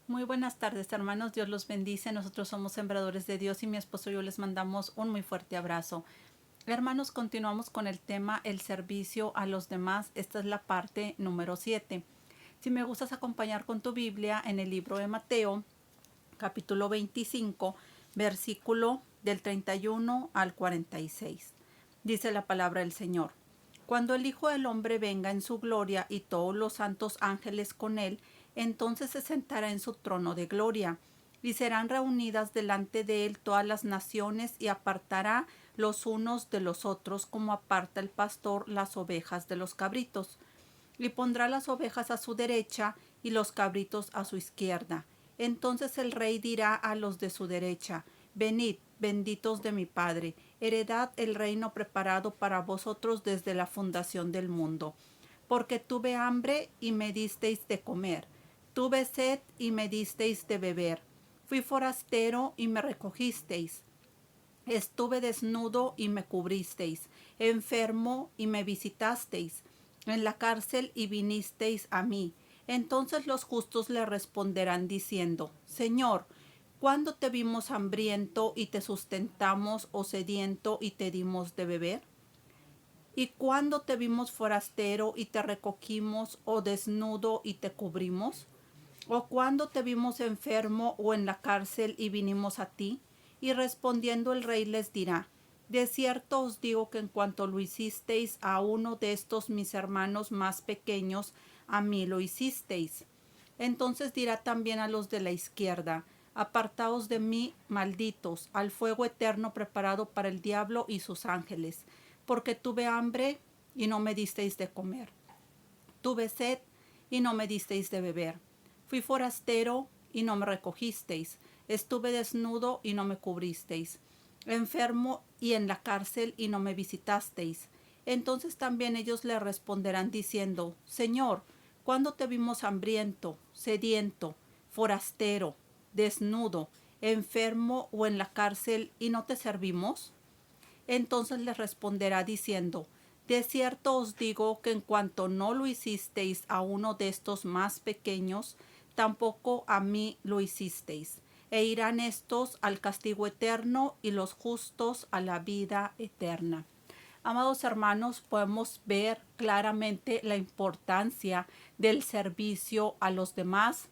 Muy buenas tardes, hermanos. Dios los bendice. Nosotros somos sembradores de Dios y mi esposo y yo les mandamos un muy fuerte abrazo. Hermanos, continuamos con el tema el servicio a los demás. Esta es la parte número 7. Si me gustas acompañar con tu Biblia en el libro de Mateo, capítulo 25, versículo del 31 al 46. Dice la palabra del Señor. Cuando el Hijo del Hombre venga en su gloria y todos los santos ángeles con él, entonces se sentará en su trono de gloria, y serán reunidas delante de él todas las naciones, y apartará los unos de los otros, como aparta el pastor las ovejas de los cabritos. Y pondrá las ovejas a su derecha y los cabritos a su izquierda. Entonces el rey dirá a los de su derecha: Venid, benditos de mi Padre, heredad el reino preparado para vosotros desde la fundación del mundo. Porque tuve hambre y me disteis de comer, tuve sed y me disteis de beber, fui forastero y me recogisteis, estuve desnudo y me cubristeis, enfermo y me visitasteis, en la cárcel y vinisteis a mí. Entonces los justos le responderán diciendo: Señor, ¿cuándo te vimos hambriento y te sustentamos, o sediento y te dimos de beber? ¿Y cuándo te vimos forastero y te recogimos, o desnudo y te cubrimos? ¿O cuándo te vimos enfermo o en la cárcel y vinimos a ti? Y respondiendo el rey les dirá: De cierto os digo que en cuanto lo hicisteis a uno de estos mis hermanos más pequeños, a mí lo hicisteis. Entonces dirá también a los de la izquierda: Apartaos de mí, malditos, al fuego eterno preparado para el diablo y sus ángeles, porque tuve hambre y no me disteis de comer, tuve sed y no me disteis de beber, fui forastero y no me recogisteis, estuve desnudo y no me cubristeis, enfermo y en la cárcel y no me visitasteis. Entonces también ellos le responderán diciendo: Señor, ¿cuándo te vimos hambriento, sediento, forastero, desnudo, enfermo o en la cárcel y no te servimos? Entonces les responderá diciendo: De cierto os digo que en cuanto no lo hicisteis a uno de estos más pequeños, tampoco a mí lo hicisteis. E irán estos al castigo eterno y los justos a la vida eterna. Amados hermanos, podemos ver claramente la importancia del servicio a los demás.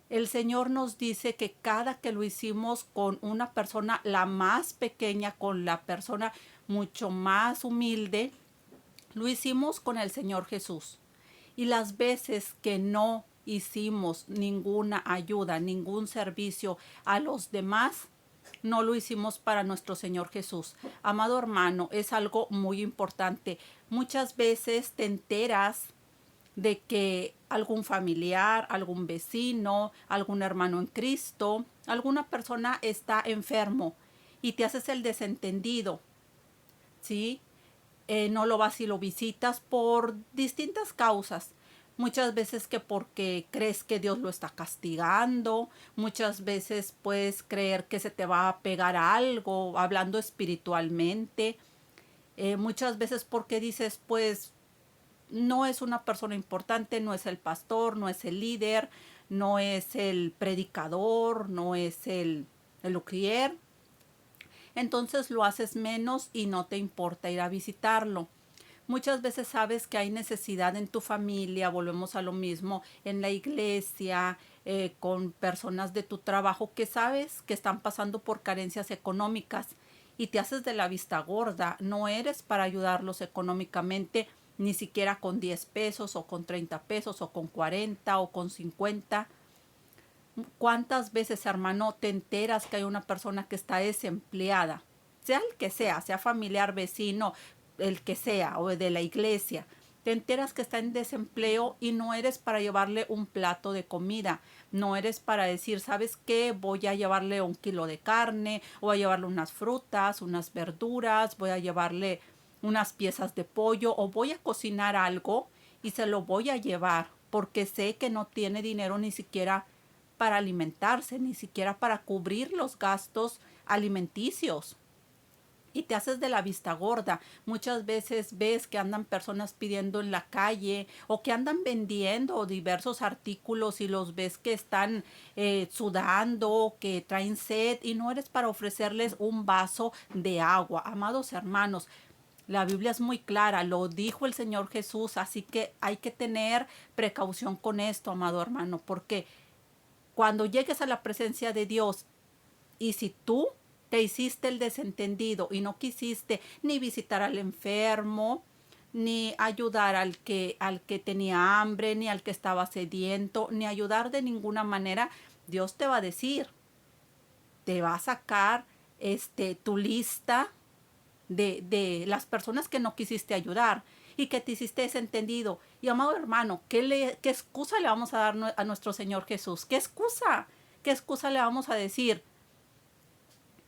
El Señor nos dice que cada que lo hicimos con una persona, la más pequeña, con la persona mucho más humilde, lo hicimos con el Señor Jesús. Y las veces que no hicimos ninguna ayuda, ningún servicio a los demás, no lo hicimos para nuestro Señor Jesús. Amado hermano, es algo muy importante. Muchas veces te enteras de que algún familiar, algún vecino, algún hermano en Cristo, alguna persona está enfermo y te haces el desentendido, ¿sí? No lo vas y lo visitas por distintas causas. Muchas veces que porque crees que Dios lo está castigando, muchas veces puedes creer que se te va a pegar algo, hablando espiritualmente, muchas veces porque dices, pues no es una persona importante, no es el pastor, no es el líder, no es el predicador, no es el ujier. Entonces lo haces menos y no te importa ir a visitarlo. Muchas veces sabes que hay necesidad en tu familia, volvemos a lo mismo, en la iglesia, con personas de tu trabajo que sabes que están pasando por carencias económicas y te haces de la vista gorda. No eres para ayudarlos económicamente, ni siquiera con 10 pesos o con 30 pesos o con 40 o con 50. ¿Cuántas veces, hermano, te enteras que hay una persona que está desempleada? Sea el que sea familiar, vecino, el que sea, o de la iglesia. Te enteras que está en desempleo y no eres para llevarle un plato de comida. No eres para decir, ¿sabes qué? Voy a llevarle un kilo de carne, o voy a llevarle unas frutas, unas verduras, voy a llevarle unas piezas de pollo, o voy a cocinar algo y se lo voy a llevar porque sé que no tiene dinero ni siquiera para alimentarse, ni siquiera para cubrir los gastos alimenticios. y te haces de la vista gorda. Muchas veces ves que andan personas pidiendo en la calle o que andan vendiendo diversos artículos y los ves que están sudando, que traen sed y no eres para ofrecerles un vaso de agua. Amados hermanos, la Biblia es muy clara, lo dijo el Señor Jesús, así que hay que tener precaución con esto, amado hermano, porque cuando llegues a la presencia de Dios y si tú te hiciste el desentendido y no quisiste ni visitar al enfermo, ni ayudar al que tenía hambre, ni al que estaba sediento, ni ayudar de ninguna manera, Dios te va a decir, te va a sacar tu lista de las personas que no quisiste ayudar y que te hiciste desentendido. Y amado hermano, ¿qué excusa le vamos a dar a nuestro Señor Jesús? ¿Qué excusa? ¿Qué excusa le vamos a decir?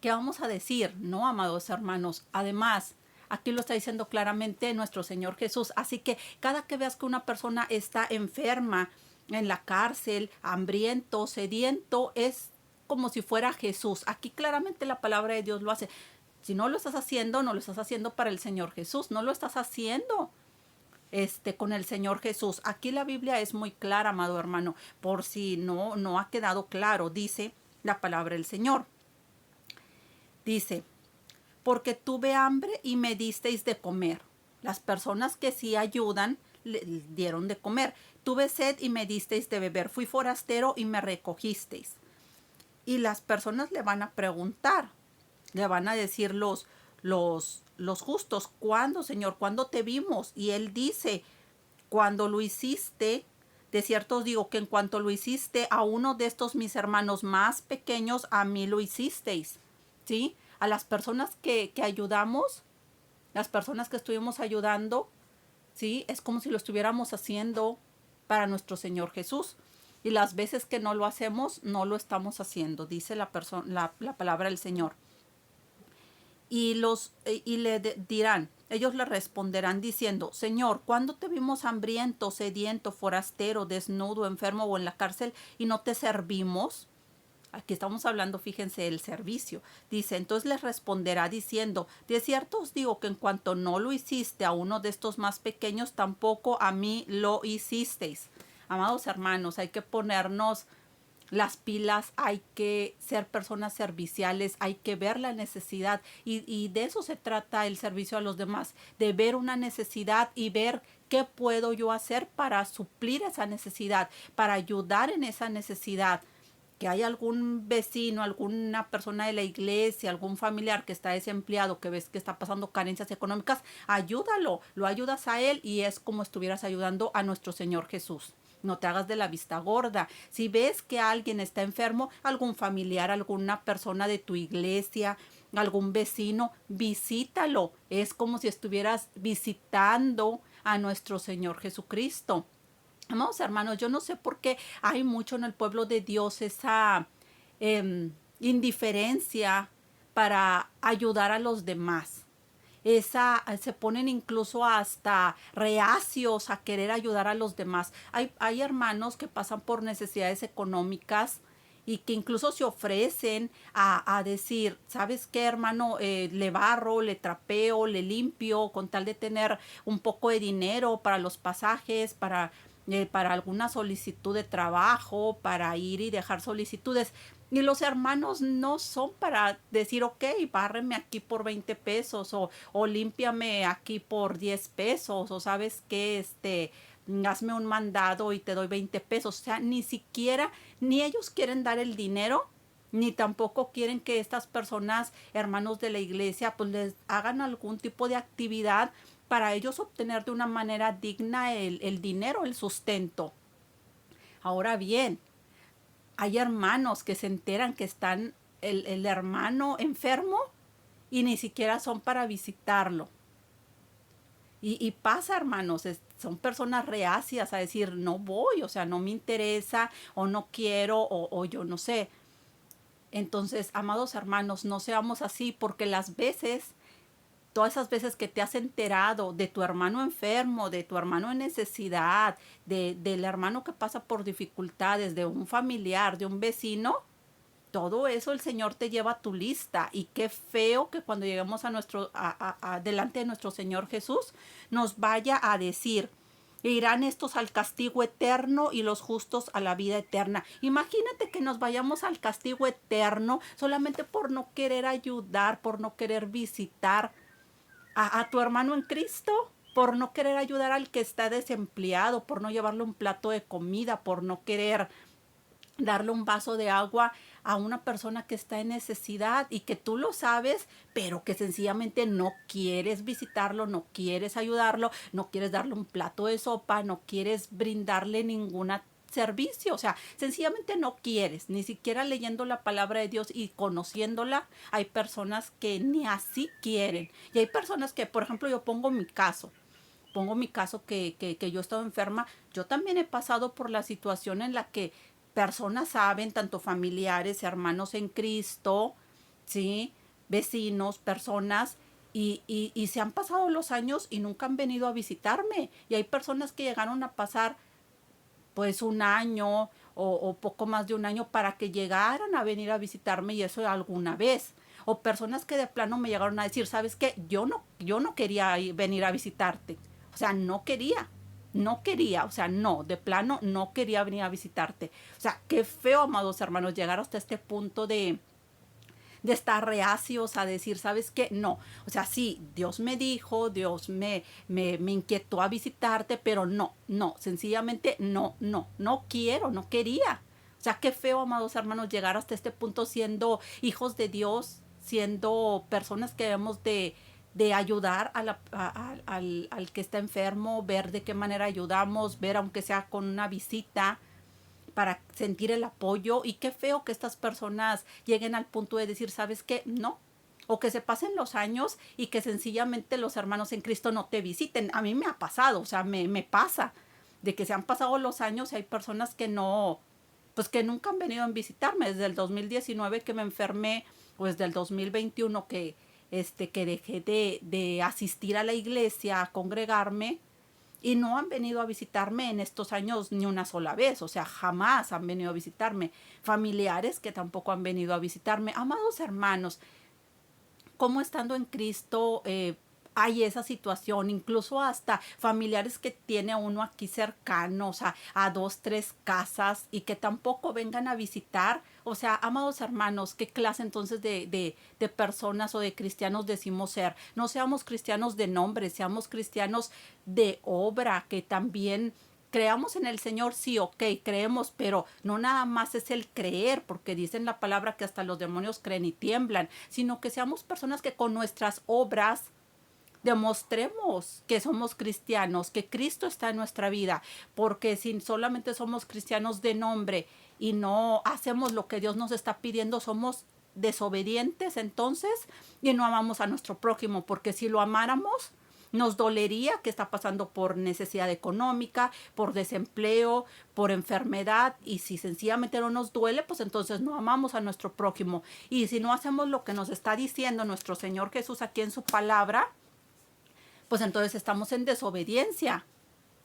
¿Qué vamos a decir? No, amados hermanos. Además, aquí lo está diciendo claramente nuestro Señor Jesús. Así que cada que veas que una persona está enferma en la cárcel, hambriento, sediento, es como si fuera Jesús. Aquí claramente la palabra de Dios lo hace. Si no lo estás haciendo, no lo estás haciendo para el Señor Jesús. No lo estás haciendo con el Señor Jesús. Aquí la Biblia es muy clara, amado hermano. Por si no ha quedado claro, dice la palabra del Señor. Dice, porque tuve hambre y me disteis de comer. Las personas que sí ayudan le dieron de comer. Tuve sed y me disteis de beber. Fui forastero y me recogisteis. Y las personas le van a preguntar, le van a decir los justos, ¿cuándo, Señor? ¿Cuándo te vimos? Y él dice, cuando lo hiciste, de cierto os digo que en cuanto lo hiciste a uno de estos mis hermanos más pequeños, a mí lo hicisteis. ¿Sí? A las personas que ayudamos, las personas que estuvimos ayudando, ¿sí? Es como si lo estuviéramos haciendo para nuestro Señor Jesús. Y las veces que no lo hacemos, no lo estamos haciendo, dice la palabra del Señor. Y dirán, ellos le responderán diciendo, Señor, ¿cuándo te vimos hambriento, sediento, forastero, desnudo, enfermo o en la cárcel y no te servimos? Aquí estamos hablando, fíjense, del servicio. Dice, entonces les responderá diciendo, de cierto os digo que en cuanto no lo hiciste a uno de estos más pequeños, tampoco a mí lo hicisteis. Amados hermanos, hay que ponernos las pilas, hay que ser personas serviciales, hay que ver la necesidad y de eso se trata el servicio a los demás, de ver una necesidad y ver qué puedo yo hacer para suplir esa necesidad, para ayudar en esa necesidad. Que hay algún vecino, alguna persona de la iglesia, algún familiar que está desempleado, que ves que está pasando carencias económicas, ayúdalo, lo ayudas a él y es como estuvieras ayudando a nuestro Señor Jesús. No te hagas de la vista gorda. Si ves que alguien está enfermo, algún familiar, alguna persona de tu iglesia, algún vecino, visítalo. Es como si estuvieras visitando a nuestro Señor Jesucristo. Amados hermanos, yo no sé por qué hay mucho en el pueblo de Dios esa indiferencia para ayudar a los demás. Se ponen incluso hasta reacios a querer ayudar a los demás. Hay hermanos que pasan por necesidades económicas y que incluso se ofrecen a decir, ¿sabes qué, hermano? Le barro, le trapeo, le limpio con tal de tener un poco de dinero para los pasajes, para alguna solicitud de trabajo, para ir y dejar solicitudes. Y los hermanos no son para decir, ok, bárreme aquí por 20 pesos o límpiame aquí por 10 pesos o sabes qué, hazme un mandado y te doy 20 pesos. O sea, ni siquiera, ni ellos quieren dar el dinero, ni tampoco quieren que estas personas, hermanos de la iglesia, pues les hagan algún tipo de actividad para ellos obtener de una manera digna el dinero, el sustento. Ahora bien, hay hermanos que se enteran que están el hermano enfermo y ni siquiera son para visitarlo. Y pasa, hermanos, son personas reacias a decir, no voy, o sea, no me interesa o no quiero o yo no sé. Entonces, amados hermanos, no seamos así porque todas esas veces que te has enterado de tu hermano enfermo, de tu hermano en necesidad, del hermano que pasa por dificultades, de un familiar, de un vecino, todo eso el Señor te lleva a tu lista. Y qué feo que cuando lleguemos delante de nuestro Señor Jesús nos vaya a decir: irán estos al castigo eterno y los justos a la vida eterna. Imagínate que nos vayamos al castigo eterno solamente por no querer ayudar, por no querer visitar a tu hermano en Cristo, por no querer ayudar al que está desempleado, por no llevarle un plato de comida, por no querer darle un vaso de agua a una persona que está en necesidad y que tú lo sabes, pero que sencillamente no quieres visitarlo, no quieres ayudarlo, no quieres darle un plato de sopa, no quieres brindarle ningún servicio, o sea, sencillamente no quieres, ni siquiera leyendo la palabra de Dios y conociéndola. Hay personas que ni así quieren, y hay personas que, por ejemplo, yo pongo mi caso que yo he estado enferma. Yo también he pasado por la situación en la que personas saben, tanto familiares, hermanos en Cristo, ¿sí? Vecinos, personas, y se han pasado los años y nunca han venido a visitarme. Y hay personas que llegaron a pasar pues un año o poco más de un año para que llegaran a venir a visitarme, y eso alguna vez. O personas que de plano me llegaron a decir: ¿sabes qué? Yo no quería venir a visitarte. O sea, no quería. No quería, o sea, no, de plano no quería venir a visitarte. O sea, qué feo, amados hermanos, llegar hasta este punto de estar reacios a decir: ¿sabes qué? No. O sea, sí, Dios me dijo, Dios me inquietó a visitarte, pero no, sencillamente no quiero, no quería. O sea, qué feo, amados hermanos, llegar hasta este punto siendo hijos de Dios, siendo personas que debemos de ayudar al que está enfermo, ver de qué manera ayudamos, ver aunque sea con una visita, para sentir el apoyo. Y qué feo que estas personas lleguen al punto de decir: ¿sabes qué? No. O que se pasen los años y que sencillamente los hermanos en Cristo no te visiten. A mí me ha pasado, o sea, me pasa de que se han pasado los años y hay personas que no, pues que nunca han venido a visitarme. Desde el 2019 que me enfermé, pues del 2021 que dejé de asistir a la iglesia, a congregarme, y no han venido a visitarme en estos años ni una sola vez. O sea, jamás han venido a visitarme. Familiares que tampoco han venido a visitarme. Amados hermanos, cómo estando en Cristo hay esa situación, incluso hasta familiares que tiene uno aquí cercanos, a 2, 3 casas, y que tampoco vengan a visitar. O sea, amados hermanos, ¿qué clase entonces de personas o de cristianos decimos ser? No seamos cristianos de nombre, seamos cristianos de obra, que también creamos en el Señor. Sí, ok, creemos, pero no nada más es el creer, porque dicen la palabra que hasta los demonios creen y tiemblan, sino que seamos personas que con nuestras obras demostremos que somos cristianos, que Cristo está en nuestra vida, porque si solamente somos cristianos de nombre y no hacemos lo que Dios nos está pidiendo, somos desobedientes entonces, y no amamos a nuestro prójimo, porque si lo amáramos, nos dolería que está pasando por necesidad económica, por desempleo, por enfermedad, y si sencillamente no nos duele, pues entonces no amamos a nuestro prójimo. Y si no hacemos lo que nos está diciendo nuestro Señor Jesús aquí en su palabra, pues entonces estamos en desobediencia.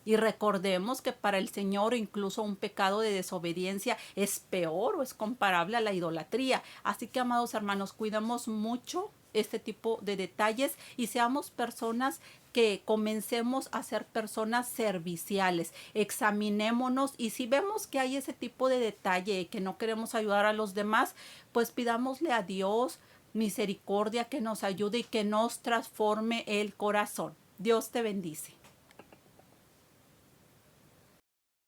Y recordemos que para el Señor incluso un pecado de desobediencia es peor o es comparable a la idolatría. Así que, amados hermanos, cuidemos mucho este tipo de detalles y seamos personas que comencemos a ser personas serviciales. Examinémonos, y si vemos que hay ese tipo de detalle, que no queremos ayudar a los demás, pues pidámosle a Dios misericordia, que nos ayude y que nos transforme el corazón. Dios te bendice.